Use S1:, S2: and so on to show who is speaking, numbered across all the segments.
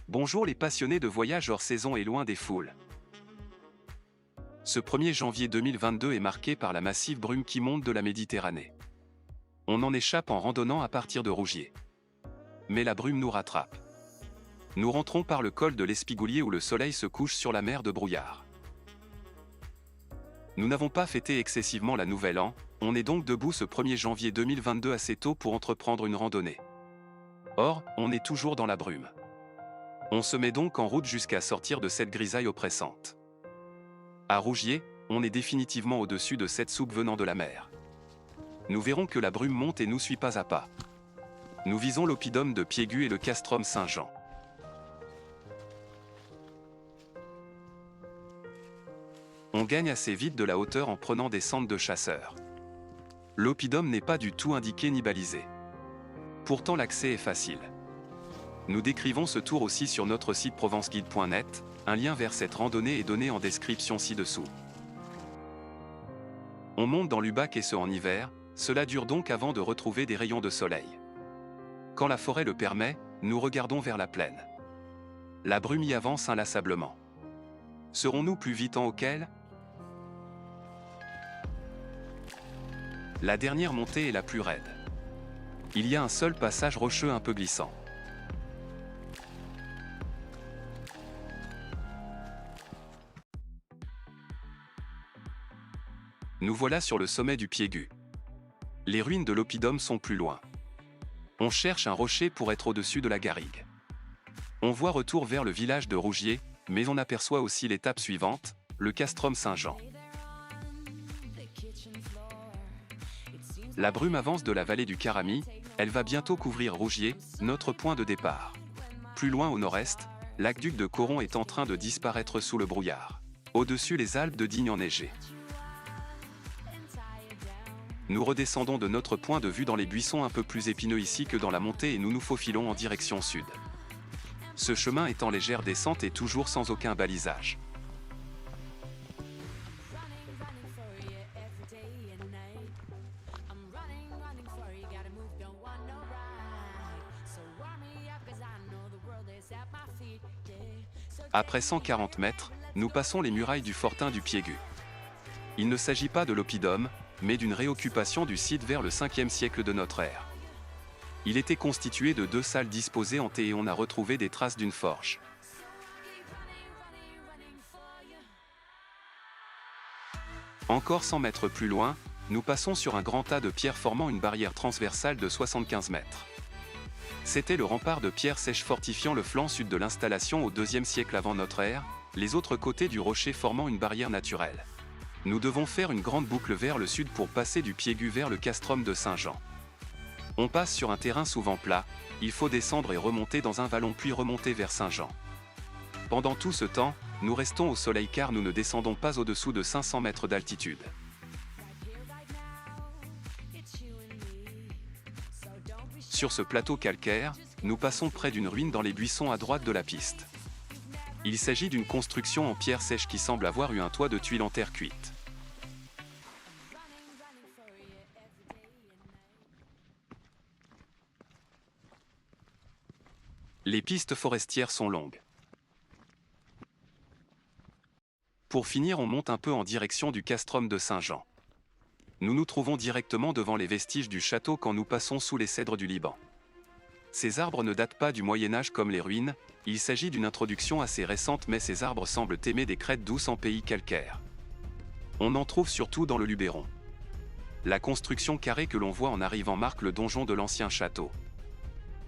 S1: Bonjour les passionnés de voyage hors saison et loin des foules. Ce 1er janvier 2022 est marqué par la massive brume qui monte de la Méditerranée. On en échappe en randonnant à partir de Rougier. Mais la brume nous rattrape. Nous rentrons par le col de l'Espigoulier où le soleil se couche sur la mer de brouillard. Nous n'avons pas fêté excessivement la Nouvel An, on est donc debout ce 1er janvier 2022 assez tôt pour entreprendre une randonnée. Or, on est toujours dans la brume. On se met donc en route jusqu'à sortir de cette grisaille oppressante. À Rougier, on est définitivement au-dessus de cette soupe venant de la mer. Nous verrons que la brume monte et nous suit pas à pas. Nous visons l'oppidum de Piégut et le castrum Saint-Jean. On gagne assez vite de la hauteur en prenant des sentes de chasseurs. L'oppidum n'est pas du tout indiqué ni balisé. Pourtant l'accès est facile. Nous décrivons ce tour aussi sur notre site provenceguide.net, un lien vers cette randonnée est donné en description ci-dessous. On monte dans l'Ubac et ce en hiver, cela dure donc avant de retrouver des rayons de soleil. Quand la forêt le permet, nous regardons vers la plaine. La brume y avance inlassablement. Serons-nous plus vite en auquel ? La dernière montée est la plus raide. Il y a un seul passage rocheux un peu glissant. Nous voilà sur le sommet du Piégut. Les ruines de l'oppidum sont plus loin. On cherche un rocher pour être au-dessus de la garrigue. On voit retour vers le village de Rougier, mais on aperçoit aussi l'étape suivante, le castrum Saint-Jean. La brume avance de la vallée du Caramy, elle va bientôt couvrir Rougier, notre point de départ. Plus loin au nord-est, l'aqueduc de Coron est en train de disparaître sous le brouillard. Au-dessus les Alpes de Digne enneigées. Nous redescendons de notre point de vue dans les buissons un peu plus épineux ici que dans la montée et nous nous faufilons en direction sud. Ce chemin est en légère descente et toujours sans aucun balisage. Après 140 mètres, nous passons les murailles du fortin du Piégut. Il ne s'agit pas de l'oppidum, mais d'une réoccupation du site vers le 5e siècle de notre ère. Il était constitué de 2 salles disposées en T et on a retrouvé des traces d'une forge. Encore 100 mètres plus loin, nous passons sur un grand tas de pierres formant une barrière transversale de 75 mètres. C'était le rempart de pierres sèches fortifiant le flanc sud de l'installation au 2e siècle avant notre ère, les autres côtés du rocher formant une barrière naturelle. Nous devons faire une grande boucle vers le sud pour passer du Piégut vers le castrum de Saint-Jean. On passe sur un terrain souvent plat, il faut descendre et remonter dans un vallon puis remonter vers Saint-Jean. Pendant tout ce temps, nous restons au soleil car nous ne descendons pas au-dessous de 500 mètres d'altitude. Sur ce plateau calcaire, nous passons près d'une ruine dans les buissons à droite de la piste. Il s'agit d'une construction en pierre sèche qui semble avoir eu un toit de tuiles en terre cuite. Les pistes forestières sont longues. Pour finir, on monte un peu en direction du castrum de Saint-Jean. Nous nous trouvons directement devant les vestiges du château quand nous passons sous les cèdres du Liban. Ces arbres ne datent pas du Moyen-Âge comme les ruines, il s'agit d'une introduction assez récente mais ces arbres semblent aimer des crêtes douces en pays calcaire. On en trouve surtout dans le Luberon. La construction carrée que l'on voit en arrivant marque le donjon de l'ancien château.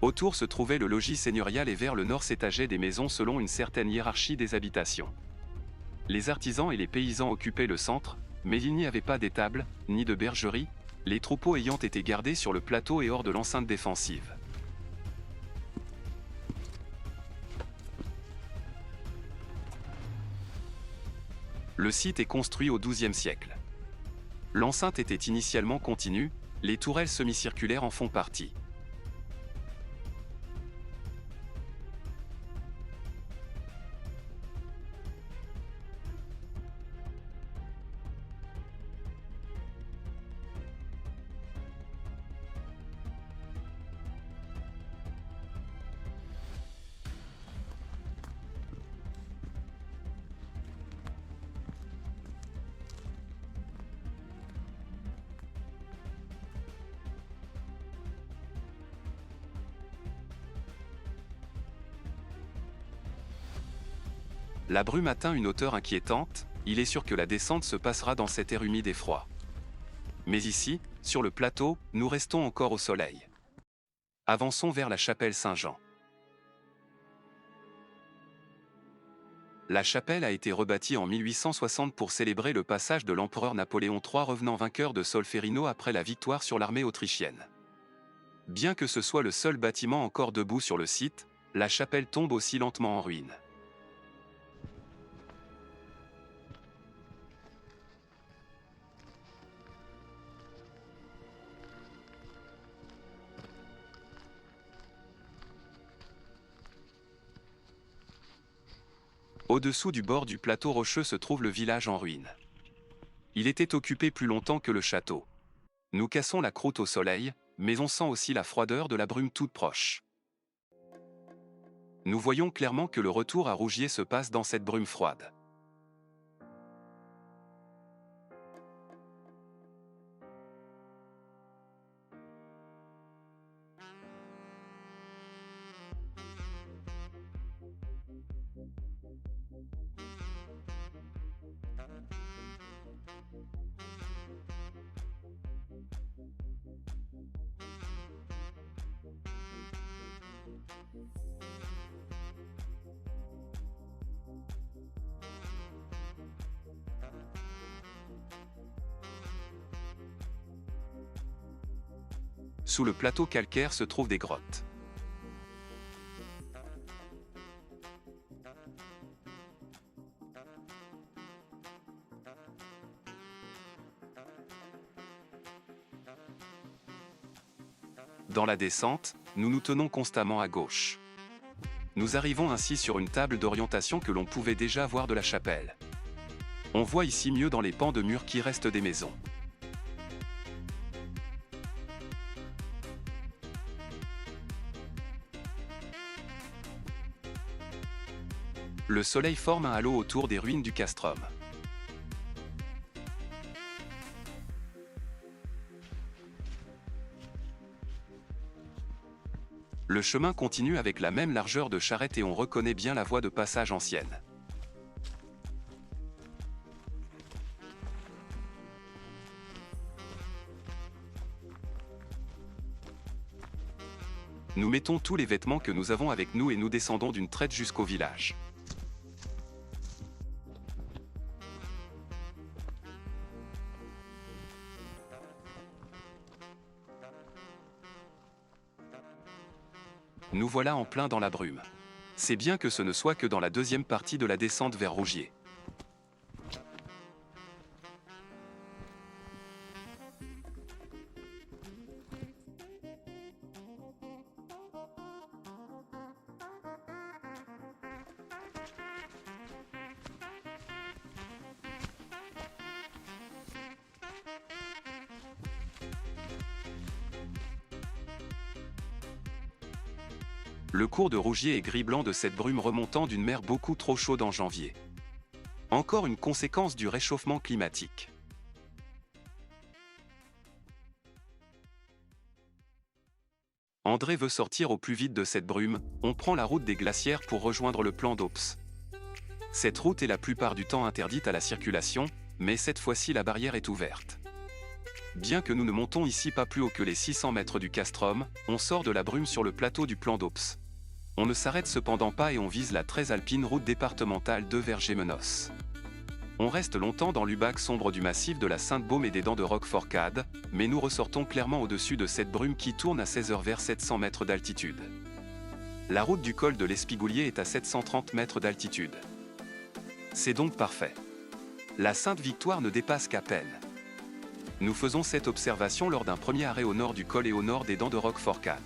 S1: Autour se trouvait le logis seigneurial et vers le nord s'étageaient des maisons selon une certaine hiérarchie des habitations. Les artisans et les paysans occupaient le centre, mais il n'y avait pas d'étable, ni de bergerie, les troupeaux ayant été gardés sur le plateau et hors de l'enceinte défensive. Le site est construit au XIIe siècle. L'enceinte était initialement continue, les tourelles semi-circulaires en font partie. La brume atteint une hauteur inquiétante, il est sûr que la descente se passera dans cet air humide et froid. Mais ici, sur le plateau, nous restons encore au soleil. Avançons vers la chapelle Saint-Jean. La chapelle a été rebâtie en 1860 pour célébrer le passage de l'empereur Napoléon III revenant vainqueur de Solferino après la victoire sur l'armée autrichienne. Bien que ce soit le seul bâtiment encore debout sur le site, la chapelle tombe aussi lentement en ruine. Au-dessous du bord du plateau rocheux se trouve le village en ruine. Il était occupé plus longtemps que le château. Nous cassons la croûte au soleil, mais on sent aussi la froideur de la brume toute proche. Nous voyons clairement que le retour à Rougier se passe dans cette brume froide. Sous le plateau calcaire se trouvent des grottes. Dans la descente, nous nous tenons constamment à gauche. Nous arrivons ainsi sur une table d'orientation que l'on pouvait déjà voir de la chapelle. On voit ici mieux dans les pans de murs qui restent des maisons. Le soleil forme un halo autour des ruines du castrum. Le chemin continue avec la même largeur de charrette et on reconnaît bien la voie de passage ancienne. Nous mettons tous les vêtements que nous avons avec nous et nous descendons d'une traite jusqu'au village. Nous voilà en plein dans la brume. C'est bien que ce ne soit que dans la deuxième partie de la descente vers Rougier. Le cours de Rougier est gris-blanc de cette brume remontant d'une mer beaucoup trop chaude en janvier. Encore une conséquence du réchauffement climatique. André veut sortir au plus vite de cette brume, on prend la route des glacières pour rejoindre le plan d'Ops. Cette route est la plupart du temps interdite à la circulation, mais cette fois-ci la barrière est ouverte. Bien que nous ne montons ici pas plus haut que les 600 mètres du castrum, on sort de la brume sur le plateau du plan d'Ops. On ne s'arrête cependant pas et on vise la très alpine route départementale de vers Gémenos. On reste longtemps dans l'Ubac sombre du massif de la Sainte-Baume et des Dents de Roqueforcade, mais nous ressortons clairement au-dessus de cette brume qui tourne à 16h vers 700 mètres d'altitude. La route du col de l'Espigoulier est à 730 mètres d'altitude. C'est donc parfait. La Sainte-Victoire ne dépasse qu'à peine. Nous faisons cette observation lors d'un premier arrêt au nord du col et au nord des Dents de Roqueforcade.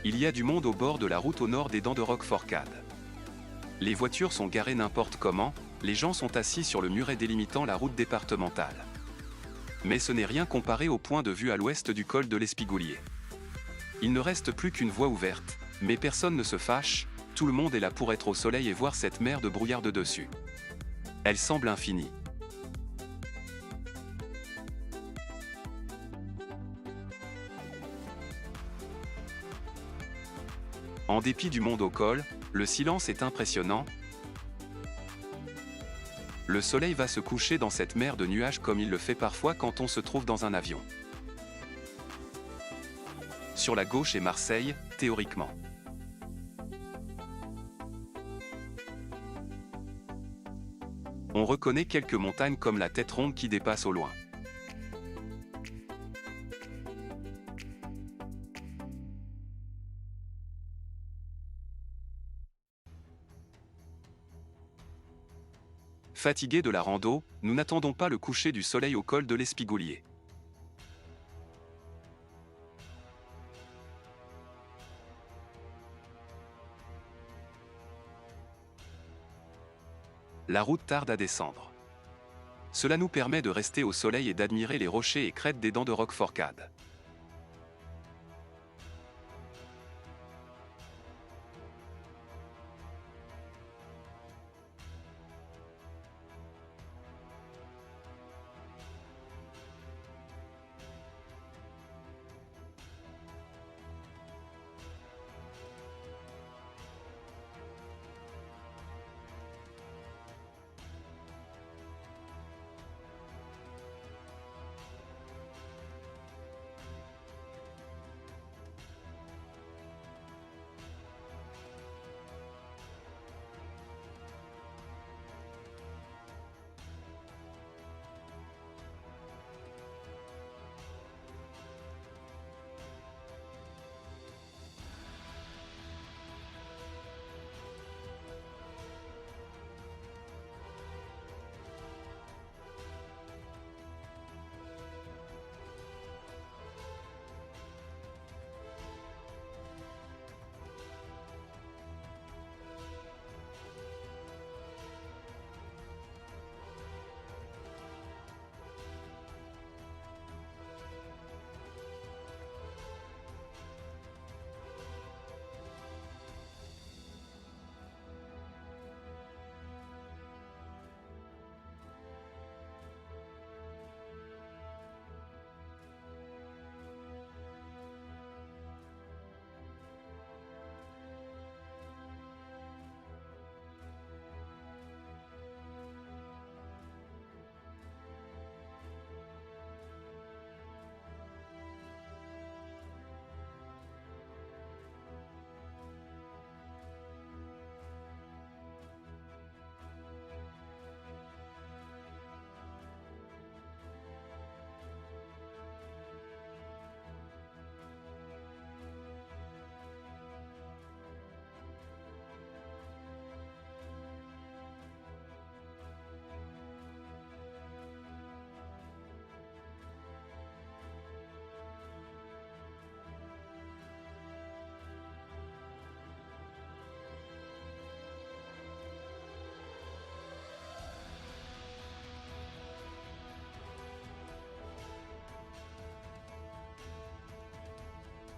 S1: Il y a du monde au bord de la route au nord des Dents de Roqueforcade. Les voitures sont garées n'importe comment, les gens sont assis sur le muret délimitant la route départementale. Mais ce n'est rien comparé au point de vue à l'ouest du col de l'Espigoulier. Il ne reste plus qu'une voie ouverte, mais personne ne se fâche, tout le monde est là pour être au soleil et voir cette mer de brouillard de dessus. Elle semble infinie. En dépit du monde au col, le silence est impressionnant. Le soleil va se coucher dans cette mer de nuages comme il le fait parfois quand on se trouve dans un avion. Sur la gauche est Marseille, théoriquement. On reconnaît quelques montagnes comme la Tête Ronde qui dépasse au loin. Fatigués de la rando, nous n'attendons pas le coucher du soleil au col de l'Espigoulier. La route tarde à descendre. Cela nous permet de rester au soleil et d'admirer les rochers et crêtes des Dents de Roqueforcade.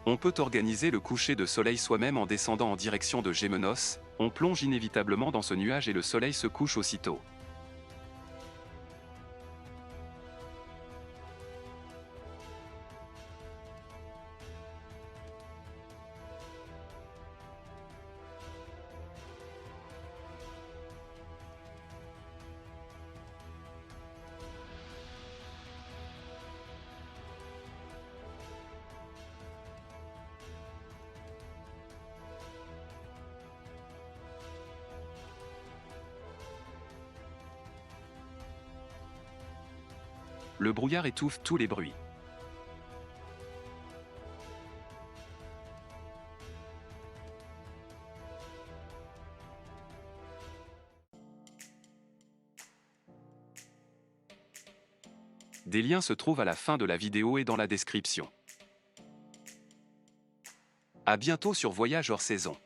S1: On peut organiser le coucher de soleil soi-même en descendant en direction de Gémenos, on plonge inévitablement dans ce nuage et le soleil se couche aussitôt. Le brouillard étouffe tous les bruits. Des liens se trouvent à la fin de la vidéo et dans la description. À bientôt sur Voyage hors saison.